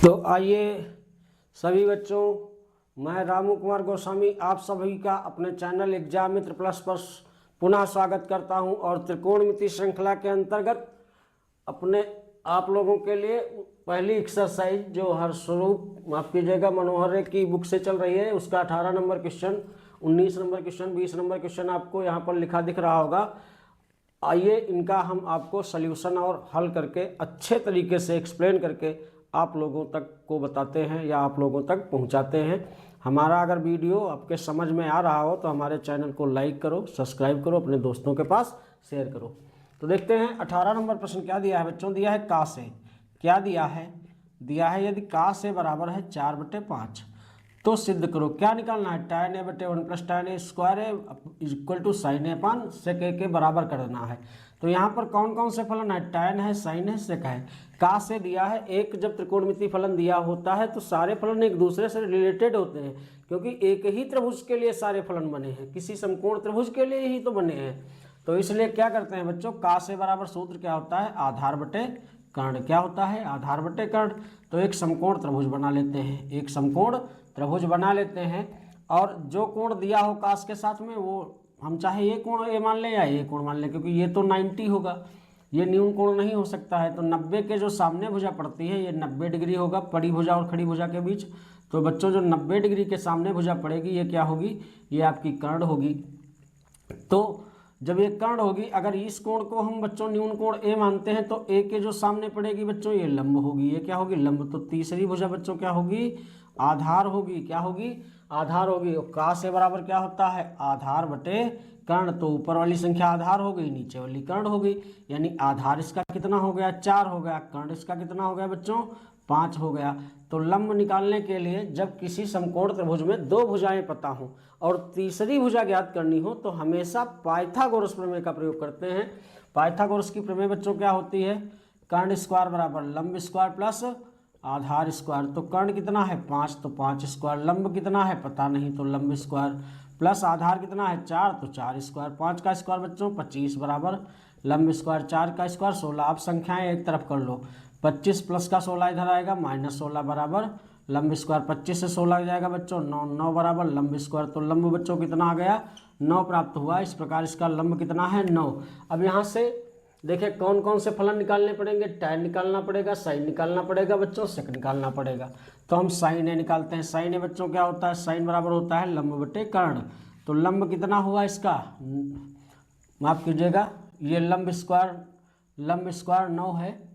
तो आइए सभी बच्चों, मैं रामू कुमार गोस्वामी आप सभी का अपने चैनल एग्जाम मित्र प्लस पर पुनः स्वागत करता हूं और त्रिकोणमिति श्रृंखला के अंतर्गत अपने आप लोगों के लिए पहली एक्सरसाइज जो हर्षरूप माफ कीजिएगा मनोहर की बुक से चल रही है उसका 18 number question, 19 number question, 20 number question आपको यहाँ पर लिखा दिख रहा होगा। आइए इनका हम आपको सल्यूशन और हल करके अच्छे तरीके से एक्सप्लेन करके आप लोगों तक को बताते हैं या आप लोगों तक पहुंचाते हैं। हमारा अगर वीडियो आपके समझ में आ रहा हो तो हमारे चैनल को लाइक करो, सब्सक्राइब करो, अपने दोस्तों के पास शेयर करो। तो देखते हैं 18 नंबर प्रश्न क्या दिया है बच्चों। दिया है का से, क्या दिया है यदि का से बराबर है 4/5 तो सिद्ध करो। क्या निकालना है, tan a बटे 1 प्लस tan a स्क्वायर है equal to sin a upon sec a के बराबर करना है। तो यहाँ पर कौन कौन से फलन है, tan है, sin है, sec है। का से दिया है, एक जब त्रिकोणमिति फलन दिया होता है तो सारे फलन एक दूसरे से रिलेटेड होते हैं क्योंकि एक ही त्रिभुज के लिए सारे फलन बने हैं, किसी समकोण त्रिभुज के लिए ही तो बने हैं। तो इसलिए क्या करते हैं बच्चों, का से बराबर सूत्र क्या होता है, आधार बटे कर्ण। क्या होता है, आधार बटे कर्ण। तो एक समकोण त्रिभुज बना लेते हैं, एक समकोण त्रिभुज बना लेते हैं और जो कोण दिया हो काश के साथ में वो हम चाहे ये कोण ए मान लें या ये कोण मान लें, क्योंकि ये तो 90 होगा, ये न्यून कोण नहीं हो सकता है। तो 90 के जो सामने भुजा पड़ती है ये 90 डिग्री होगा बड़ी भुजा और खड़ी भुजा के बीच। तो बच्चों जो 90 डिग्री के सामने भुजा पड़ेगी ये क्या होगी, ये आपकी कर्ण होगी। तो जब ये कर्ण होगी, अगर इस कोण को हम बच्चों न्यून कोण ए मानते हैं तो ए के जो सामने पड़ेगी बच्चों ये लंब होगी। ये क्या होगी, लंब। तो तीसरी भुजा बच्चों क्या होगी, आधार होगी। क्या होगी, आधार होगी। और का से बराबर क्या होता है, आधार बटे कर्ण। तो ऊपर वाली संख्या आधार हो गई, नीचे वाली कर्ण हो गई। यानी आधार इसका कितना हो गया, 4 हो गया। कर्ण इसका कितना हो गया बच्चों, 5 हो गया। तो लंब निकालने के लिए जब किसी समकोण त्रिभुज में दो भुजाएं पता हों और तीसरी भुजा ज्ञात करनी हो तो हमेशा पाइथागोरस प्रमेय का प्रयोग करते हैं। पाइथागोरस की प्रमेय बच्चों क्या होती है, कर्ण स्क्वायर बराबर लंब स्क्वायर प्लस आधार स्क्वायर। तो कर्ण कितना है 5, तो 5 स्क्वायर। लंब कितना है पता नहीं, तो लंब स्क्वायर प्लस आधार कितना है 4, तो 4 स्क्वायर। 5 का स्क्वायर बच्चों 25 बराबर लंब स्क्वायर 4 का स्क्वायर 16। अब संख्याएं एक तरफ कर लो, 25 प्लस का 16 इधर आएगा -16 बराबर लंब स्क्वायर। 25 से 16 जाएगा बच्चों 9, 9 बराबर लंब स्क्वायर। तो लंब बच्चों कितना आ गया, 9 प्राप्त हुआ। इस प्रकार इसका लंब कितना है 9। अब यहाँ से देखिए कौन कौन से फलन निकालने पड़ेंगे, tan निकालना पड़ेगा, sin निकालना पड़ेगा बच्चों, sec निकालना पड़ेगा। तो हम sin a निकालते हैं। sin a बच्चों क्या होता है, sin बराबर होता है लंब बटे कर्ण। तो लंब कितना हुआ इसका, माफ कीजिएगा, ये लंब स्क्वायर 9 है।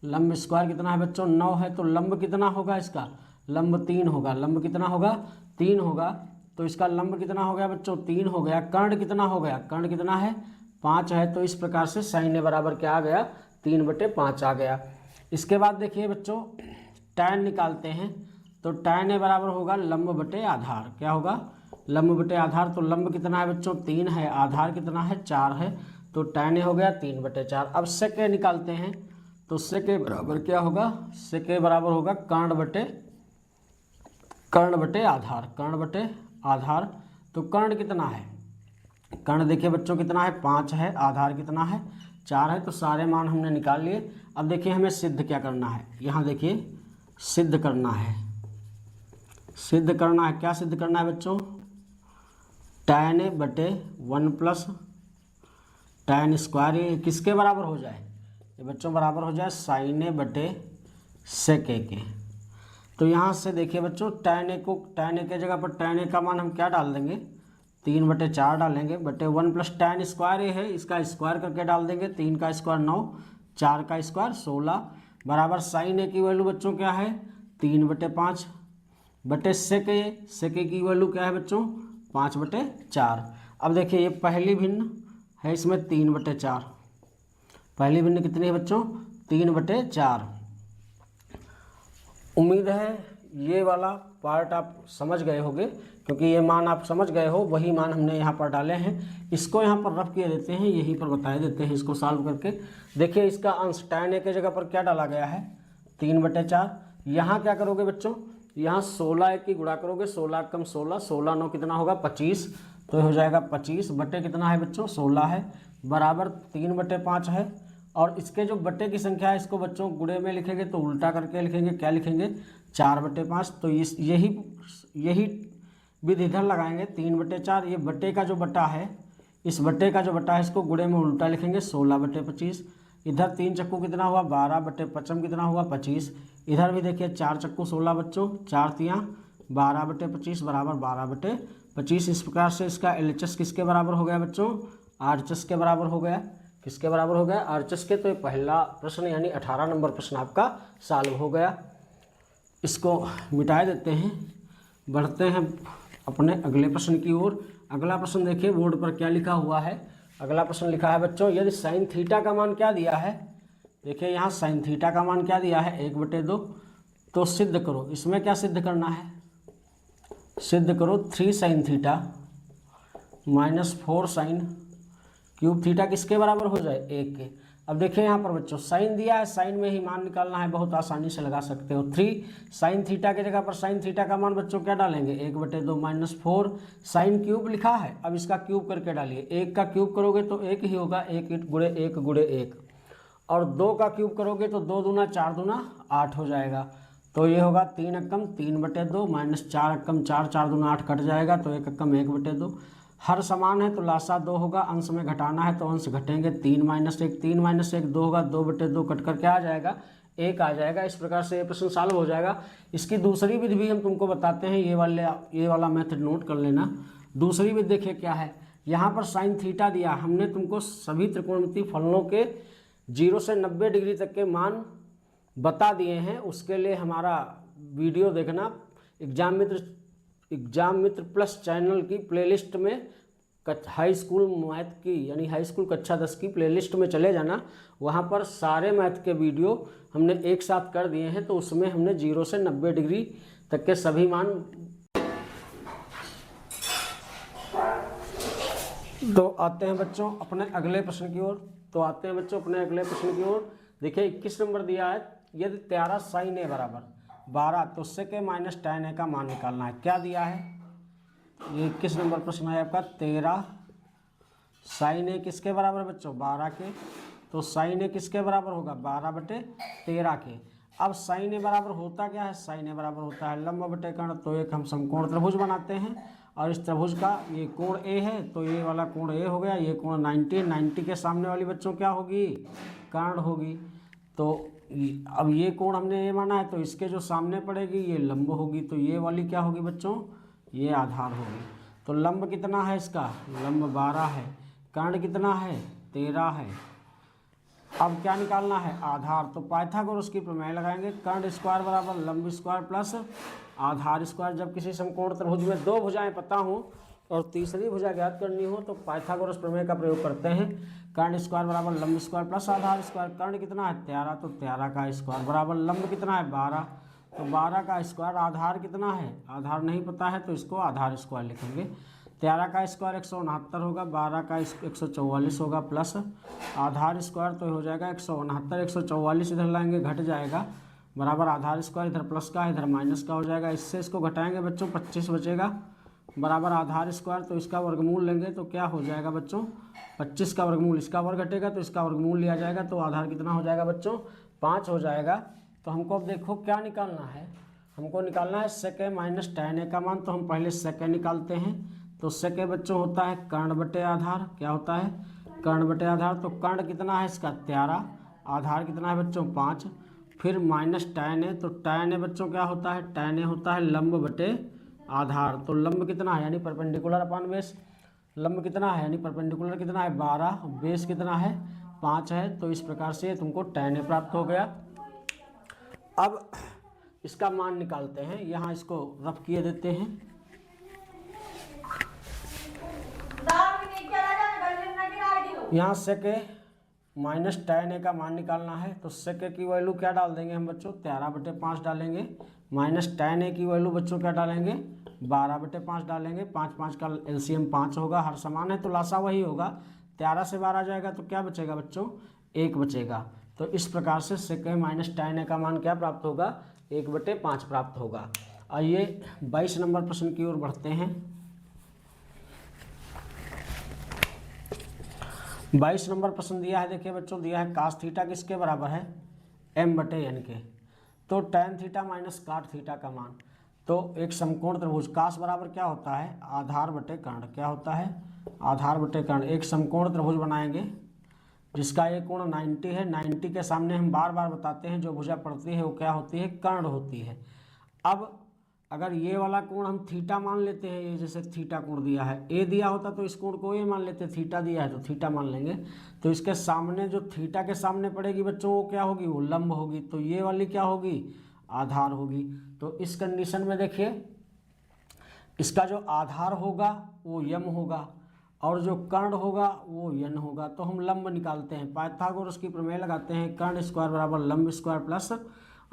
लंब स्क्वायर कितना है बच्चों 9 है। तो लंब कितना होगा इसका, लंब 3 होगा। लंब कितना होगा, 3 होगा। तो इसका लंब कितना हो गया बच्चों, 3 हो गया। कर्ण कितना हो गया, कर्ण कितना है 5 है। तो इस प्रकार से sin a बराबर क्या आ गया, 3/5 आ गया। इसके बाद देखिए बच्चों tan निकालते हैं। तो tan a बराबर होगा लंब बटे आधार। क्या होगा, लंब बटे आधार। तो लंब कितना है बच्चों 3 है, आधार कितना है 4 है। तो tan a हो गया 3/4। अब sec a निकालते हैं। तो sec a बराबर क्या होगा, sec a बराबर होगा कर्ण बटे आधार, कर्ण बटे आधार। तो कर्ण कितना है, कर्ण देखिए बच्चों कितना है 5 है, आधार कितना है 4 है। तो सारे मान हमने निकाल लिए। अब देखिए हमें सिद्ध क्या करना है, यहाँ देखिए सिद्ध करना है। क्या सिद्ध करना है बच्चों, tan a बटे 1 प्लस tan स्क्वायर ये किसके बराबर हो जाए, ये बच्चों बराबर हो जाए sin a बटे sec a के। तो यहाँ से देखिए बच्चों tan a के जगह पर tan a का मान हम क्या डाल देंगे, 3/4 डालेंगे बटे 1 प्लस tan स्क्वायर ए है, इसका स्क्वायर करके डाल देंगे। 3 का स्क्वायर 9, 4 का स्क्वायर 16 बराबर sin a की वैल्यू बच्चों क्या है 3/5 बटे sec a की वैल्यू क्या है बच्चों 5/4। अब देखिए ये पहली भिन्न है, इसमें 3/4, पहली भिन्न कितनी है बच्चों 3/4। उम्मीद है ये वाला पार्ट आप समझ गए होंगे, क्योंकि ये मान आप समझ गए हो, वही मान हमने यहाँ पर डाले हैं। इसको यहाँ पर रफ किए देते हैं, यहीं पर बताए देते हैं इसको सॉल्व करके। देखिए इसका अंश tan a के जगह पर क्या डाला गया है 3/4। यहाँ क्या करोगे बच्चों, यहाँ 16 की गुणा करोगे, 16 कम 16, 16 9 कितना होगा 25। तो हो जाएगा 25 बटे कितना है बच्चों 16 है बराबर 3/5 है। और इसके जो बट्टे की संख्या है इसको बच्चों गुणे में लिखेंगे तो उल्टा करके लिखेंगे, क्या लिखेंगे 4/5। तो इस यही विधि इधर लगाएंगे 3/4। ये बट्टे का जो बट्टा है, इस बट्टे का जो बट्टा है इसको गुणे में उल्टा लिखेंगे 16/25। इधर 3 चक्कू कितना हुआ 12/5 कितना हुआ 25। इधर भी देखिए 4 चक्कू 16 बच्चों, 4 तियाँ 12/25 बराबर 12/25। इस प्रकार से इसका LHS किसके बराबर हो गया बच्चों, RHS के बराबर हो गया। किसके बराबर हो गया, RHS के। तो ये पहला प्रश्न यानी 18 नंबर प्रश्न आपका सॉल्व हो गया। इसको मिटा देते हैं, बढ़ते हैं अपने अगले प्रश्न की ओर। अगला प्रश्न देखिए बोर्ड पर क्या लिखा हुआ है। अगला प्रश्न लिखा है बच्चों, यदि साइन थीटा का मान क्या दिया है, देखिए यहाँ साइन थीटा का मान क्या दिया है 1/2। तो सिद्ध करो, इसमें क्या सिद्ध करना है, सिद्ध करो 3 sine theta -4 sine cube theta किसके बराबर हो जाए 1 के। अब देखिए यहाँ पर बच्चों साइन दिया है, साइन में ही मान निकालना है, बहुत आसानी से लगा सकते हो। 3 साइन थीटा की जगह पर साइन थीटा का मान बच्चों क्या डालेंगे 1/2 -4 साइन क्यूब लिखा है। अब इसका क्यूब करके डालिए, 1 का क्यूब करोगे तो 1 ही होगा, 1 गुणे 1 गुणे 1। और 2 का क्यूब करोगे तो 2 दूना 4 दूना 8 हो जाएगा। तो ये होगा 3 एकम 3/2 -4 एकम 4, 4 दूना 8 कट जाएगा, तो 1 एकम 1/2। हर समान है तो लासा 2 होगा, अंश में घटाना है तो अंश घटेंगे, 3 - 1 3 - 1 2 होगा, 2/2 कट कर क्या आ जाएगा 1 आ जाएगा। इस प्रकार से ये प्रश्न सॉल्व हो जाएगा। इसकी दूसरी विधि भी हम तुमको बताते हैं, ये वाला मेथड नोट कर लेना। दूसरी विधि देखिए क्या है, यहाँ पर साइन थीटा दिया, हमने तुमको सभी त्रिकोणमितीय फलनों के 0 से 90 डिग्री तक के मान बता दिए हैं। उसके लिए हमारा वीडियो देखना, एग्जाम मित्र प्लस चैनल की प्लेलिस्ट में हाई स्कूल मैथ की यानी हाई स्कूल कक्षा 10 की प्लेलिस्ट में चले जाना, वहाँ पर सारे मैथ के वीडियो हमने एक साथ कर दिए हैं। तो उसमें हमने 0 से 90 डिग्री तक के सभी मान। तो आते हैं बच्चों अपने अगले प्रश्न की ओर। देखिए 21 नंबर दिया है, यदि 13 साइन ए बराबर 12 तो sec a - tan a का मान निकालना है। क्या दिया है, ये 21 नंबर प्रश्न है आपका। 13 साइन ए किसके बराबर बच्चों 12 के, तो साइन ए किसके बराबर होगा 12/13 के। अब साइन ए बराबर होता क्या है, साइन ए बराबर होता है लंब बटे कर्ण। तो एक हम समकोण त्रिभुज बनाते हैं और इस त्रिभुज का ये कोण ए है, तो ये वाला कोण ए हो गया, ये कोण 90 के सामने वाली बच्चों क्या होगी कर्ण होगी। तो अब ये कोण हमने ये माना है, तो इसके जो सामने पड़ेगी ये लंब होगी, तो ये वाली क्या होगी बच्चों ये आधार होगी। तो लंब कितना है इसका, लंब 12 है, कर्ण कितना है 13 है। अब क्या निकालना है आधार, तो पाइथागोरस की प्रमेय लगाएंगे, कर्ण स्क्वायर बराबर लंब स्क्वायर प्लस आधार स्क्वायर। जब किसी समकोण त्रिभुज में 2 भुजाएं पता हो और तीसरी भुजा ज्ञात करनी हो तो पाइथागोरस प्रमेय का प्रयोग करते हैं। कर्ण स्क्वायर बराबर लंब स्क्वायर प्लस आधार स्क्वायर। कर्ण कितना है 13, तो 13 का स्क्वायर बराबर लंब कितना है 12, तो 12 का स्क्वायर। आधार कितना है, आधार नहीं पता है तो इसको आधार स्क्वायर लिखेंगे। 13 का स्क्वायर 169 होगा, 12 का 144 होगा प्लस आधार स्क्वायर, तो हो जाएगा 169। 144 इधर लाएंगे घट जाएगा, बराबर आधार स्क्वायर, इधर प्लस का इधर माइनस का हो जाएगा। इससे इसको घटाएंगे बच्चों 25 बचेगा, बराबर आधार स्क्वायर, तो इसका वर्गमूल लेंगे तो क्या हो जाएगा बच्चों 25 का वर्गमूल, इसका वर्ग घटेगा तो इसका वर्गमूल लिया जाएगा, तो आधार कितना हो जाएगा बच्चों 5 हो जाएगा। तो हमको अब देखो क्या निकालना है, हमको निकालना है sec a - tan a का मान। तो हम पहले sec a निकालते हैं, तो sec a बच्चों होता है कर्ण बटे आधार। क्या होता है कर्ण बटे आधार, तो कर्ण कितना है इसका 13, आधार कितना है बच्चों 5, फिर माइनस tan a, तो tan a बच्चों क्या होता है tan a होता है लंब बटे आधार। तो लंब कितना है यानी परपेंडिकुलर अपॉन बेस, लंब कितना है यानी परपेंडिकुलर कितना है 12, बेस कितना है 5 है। तो इस प्रकार से तुमको tan a प्राप्त हो गया। अब इसका मान निकालते हैं, यहाँ इसको रफ किए देते हैं। यहाँ sec a - tan a का मान निकालना है, तो sec a की वैल्यू क्या डाल देंगे हम बच्चों 13/5 डालेंगे, माइनस tan a की वैल्यू बच्चों क्या डालेंगे 12/5 डालेंगे। 5 का एलसीएम 5 होगा, हर समान है तो लासा वही होगा। 13 से 12 जाएगा तो क्या बचेगा बच्चों 1 बचेगा। तो इस प्रकार से sec a - tan a का मान क्या प्राप्त होगा 1/5 प्राप्त होगा। आइए 22 नंबर प्रश्न की ओर बढ़ते हैं। 22 नंबर प्रश्न दिया है, देखिए बच्चों दिया है कास थीटा किसके बराबर है, m/n के। तो tan theta minus cot theta का मान, तो एक समकोण त्रिभुज कास बराबर क्या होता है, आधार बटे कर्ण, क्या होता है, आधार बटे कर्ण। एक समकोण त्रिभुज बनाएंगे जिसका एक कोण 90 है। 90 के सामने हम बार बार बताते हैं जो भुजा पड़ती है वो क्या होती है, कर्ण होती है। अब अगर ये वाला कोण हम थीटा मान लेते हैं, ये जैसे थीटा कोण दिया है, ए दिया होता तो इस कोण को ए मान लेते, थीटा दिया है तो थीटा मान लेंगे। तो इसके सामने जो थीटा के सामने पड़ेगी बच्चों वो क्या होगी, वो लंब होगी। तो ये वाली क्या होगी, आधार होगी। तो इस कंडीशन में देखिए इसका जो आधार होगा वो यम होगा और जो कर्ण होगा वो यन होगा। तो हम लंब निकालते हैं, पाइथागोरस की प्रमेय लगाते हैं, कर्ण स्क्वायर बराबर लंब स्क्वायर प्लस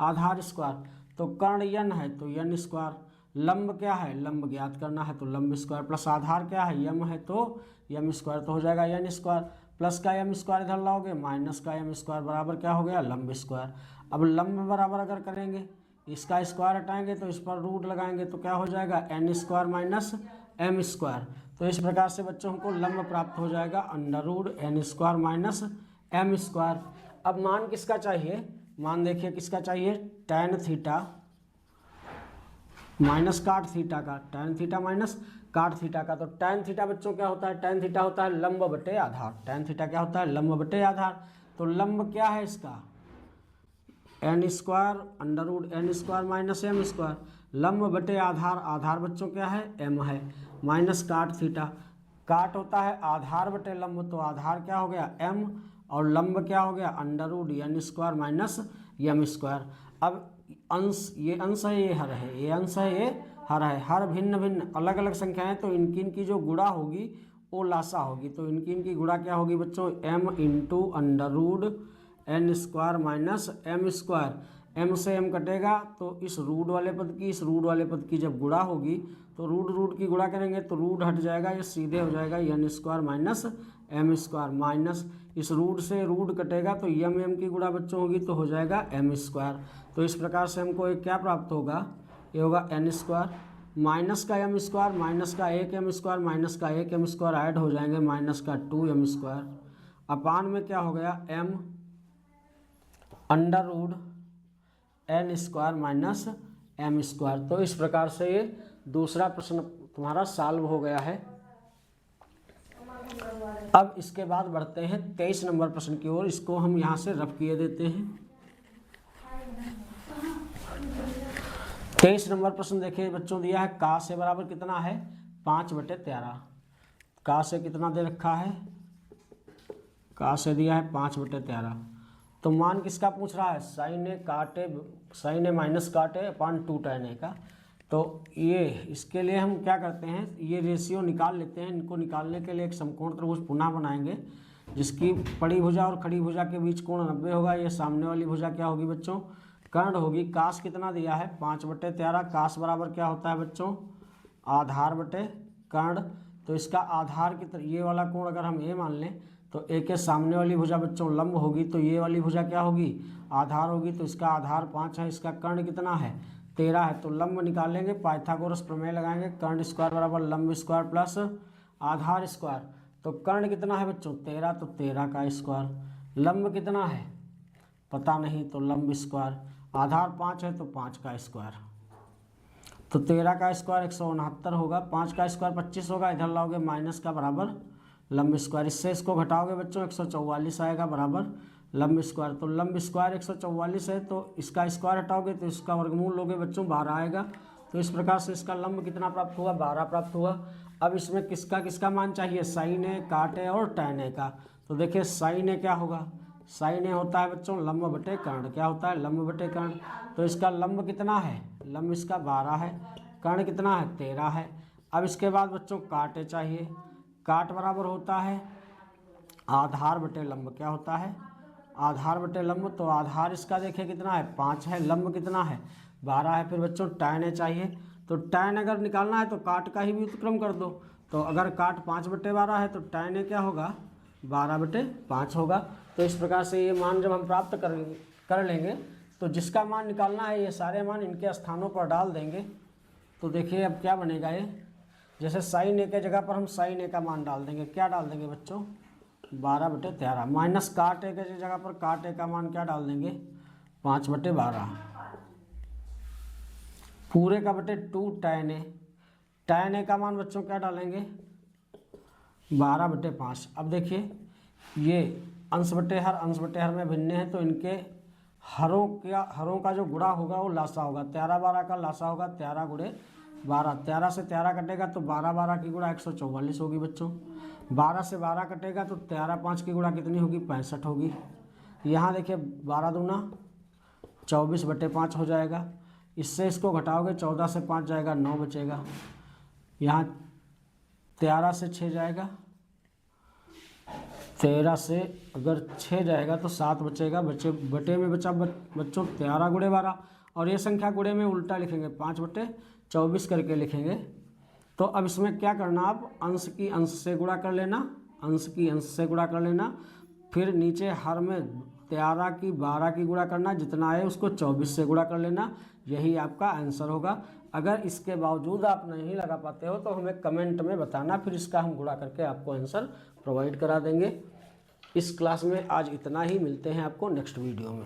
आधार स्क्वायर। तो कर्ण यन है तो यन स्क्वायर, लंब क्या है, लंब ज्ञात करना है तो लंब स्क्वायर, प्लस आधार क्या है यम है तो यम स्क्वायर। तो हो जाएगा यन स्क्वायर, प्लस का यम स्क्वायर इधर लाओगे, माइनस का यम स्क्वायर बराबर क्या हो गया, लंब स्क्वायर। अब लंब बराबर अगर करेंगे, इसका स्क्वायर हटाएंगे तो इस पर रूट लगाएंगे तो क्या हो जाएगा, n square minus m square. तो इस प्रकार से बच्चों हमको लंब प्राप्त हो जाएगा under root n square minus m square. अब मान किसका चाहिए, मान देखिए किसका चाहिए, tan theta minus cot theta का, tan theta minus cot theta का। तो tan थीटा बच्चों क्या होता है, tan थीटा होता है लंब बटे आधार, tan थीटा क्या होता है, लंब बटे आधार। तो लंब क्या है इसका, n square under root n square minus m square, लंब बटे आधार, आधार बच्चों क्या है, एम है, माइनस काट थीटा, काट होता है आधार बटे लंब, तो आधार क्या हो गया एम और लंब क्या हो गया under root n square minus m square. अब अंश, ये अंश है ये हर है, ये अंश है ये हर है, हर भिन्न भिन्न अलग अलग संख्याएं, तो इनकी इनकी जो गुणा होगी वो लासा होगी। तो इनकी इनकी गुणा क्या होगी बच्चों, m into under root n square minus m square, m से एम कटेगा तो इस रूट वाले पद की इस रूट वाले पद की जब गुणा होगी तो रूट रूट की गुणा करेंगे तो रूट हट जाएगा, ये सीधे हो जाएगा n square minus m square, minus इस रूट से रूट कटेगा तो यम एम की गुणा बच्चों होगी तो हो जाएगा एम स्क्वायर। तो इस प्रकार से हमको एक क्या प्राप्त होगा, ये होगा एन स्क्वायर माइनस का एम स्क्वायर, माइनस का एक एम स्क्वायर माइनस का एक एम स्क्वायर ऐड हो जाएंगे, माइनस का 2 एम स्क्वायर, अपान में क्या हो गया m under root n square minus m square. तो इस प्रकार से ये दूसरा प्रश्न तुम्हारा सॉल्व हो गया है। अब इसके बाद बढ़ते हैं 23 नंबर प्रश्न की ओर, इसको हम यहाँ से रफ किए देते हैं। 23 नंबर प्रश्न देखिए बच्चों दिया है का से बराबर कितना है 5/13, का से कितना दे रखा है, का से दिया है 5/13। तो मान किसका पूछ रहा है, साइन ए काटे, साइन ए माइनस काटे अपान 2 tan ए का। तो ये इसके लिए हम क्या करते हैं, ये रेशियो निकाल लेते हैं। इनको निकालने के लिए एक समकोण त्रिभुज पुनः बनाएंगे जिसकी बड़ी भुजा और खड़ी भुजा के बीच कोण 90 होगा। ये सामने वाली भुजा क्या होगी बच्चों, कर्ण होगी। कास कितना दिया है 5/13, कास बराबर क्या होता है बच्चों, आधार बटे कर्ण। तो इसका आधार की ये वाला कोण अगर हम ए मान लें तो ए के सामने वाली भुजा बच्चों लंब होगी, तो ये वाली भुजा क्या होगी, आधार होगी। तो इसका आधार 5 है, इसका कर्ण कितना है 13 है। तो लंब निकालेंगे, पाइथागोरस प्रमेय लगाएंगे, कर्ण स्क्वायर बराबर लंब स्क्वायर प्लस आधार स्क्वायर। तो कर्ण कितना है बच्चों 13, तो 13 का स्क्वायर, लंब कितना है पता नहीं तो लंब स्क्वायर, आधार 5 है तो 5 का स्क्वायर। तो 13 का स्क्वायर 169 होगा, 5 का स्क्वायर 25 होगा, इधर लाओगे माइनस का बराबर लंब स्क्वायर, इससे इसको घटाओगे बच्चों 144 आएगा बराबर लंब स्क्वायर। तो लंब स्क्वायर 144 है तो इसका स्क्वायर हटाओगे तो इसका वर्गमूल लोगे बच्चों 12 आएगा। तो इस प्रकार से इसका लंब कितना प्राप्त हुआ, 12 प्राप्त हुआ। अब इसमें किसका किसका मान चाहिए, साइन ए, काट ए और tan ए का। तो देखिए साइन ए क्या होगा, साइन ए होता है बच्चों लंब बटे कर्ण, क्या होता है लंब बटे कर्ण। तो इसका लंब कितना है, लंब इसका 12 है, कर्ण कितना है 13 है। अब इसके बाद बच्चों काट ए चाहिए, काट बराबर होता है आधार बटे लंब, क्या होता है आधार बटे लंब। तो आधार इसका देखिए कितना है 5 है, लंब कितना है 12 है। फिर बच्चों tan ए चाहिए, तो tan अगर निकालना है तो काट का ही व्युत्क्रम कर दो। तो अगर काट 5/12 है तो tan ए क्या होगा 12/5 होगा। तो इस प्रकार से ये मान जब हम प्राप्त कर लेंगे तो जिसका मान निकालना है ये सारे मान इनके स्थानों पर डाल देंगे। तो देखिए अब क्या बनेगा, ये जैसे साइन ए के जगह पर हम साइन ए का मान डाल देंगे, क्या डाल देंगे बच्चों 12/13 माइनस काट ए की जगह पर काट ए का मान क्या डाल देंगे 5/12 पूरे का बटे 2 tan ए। tan ए का मान बच्चों क्या डालेंगे 12/5। अब देखिए ये अंश बटे हर में भिन्न है तो इनके हरों का जो गुणा होगा वो लासा होगा। 13/12 का लासा होगा 13 × 12। 13 से 13 कटेगा तो 12/12 की गुणा 144 होगी बच्चों। 12 से 12 कटेगा तो 13/5 की गुणा कितनी होगी 65 होगी। यहाँ देखिए 12 दूना 24/5 हो जाएगा। इससे इसको घटाओगे 14 से 5 जाएगा 9 बचेगा। यहाँ 13 से 6 जाएगा, 13 से अगर 6 जाएगा तो 7 बचेगा। बटे में बचा बच्चों 13 × 12 और ये संख्या गुणे में उल्टा लिखेंगे 5/24 करके लिखेंगे। तो अब इसमें क्या करना, आप अंश की अंश से गुणा कर लेना, अंश की अंश से गुणा कर लेना, फिर नीचे हर में 13 की 12 की गुणा करना, जितना आए उसको 24 से गुणा कर लेना, यही आपका आंसर होगा। अगर इसके बावजूद आप नहीं लगा पाते हो तो हमें कमेंट में बताना, फिर इसका हम गुणा करके आपको आंसर प्रोवाइड करा देंगे। इस क्लास में आज इतना ही, मिलते हैं आपको नेक्स्ट वीडियो में।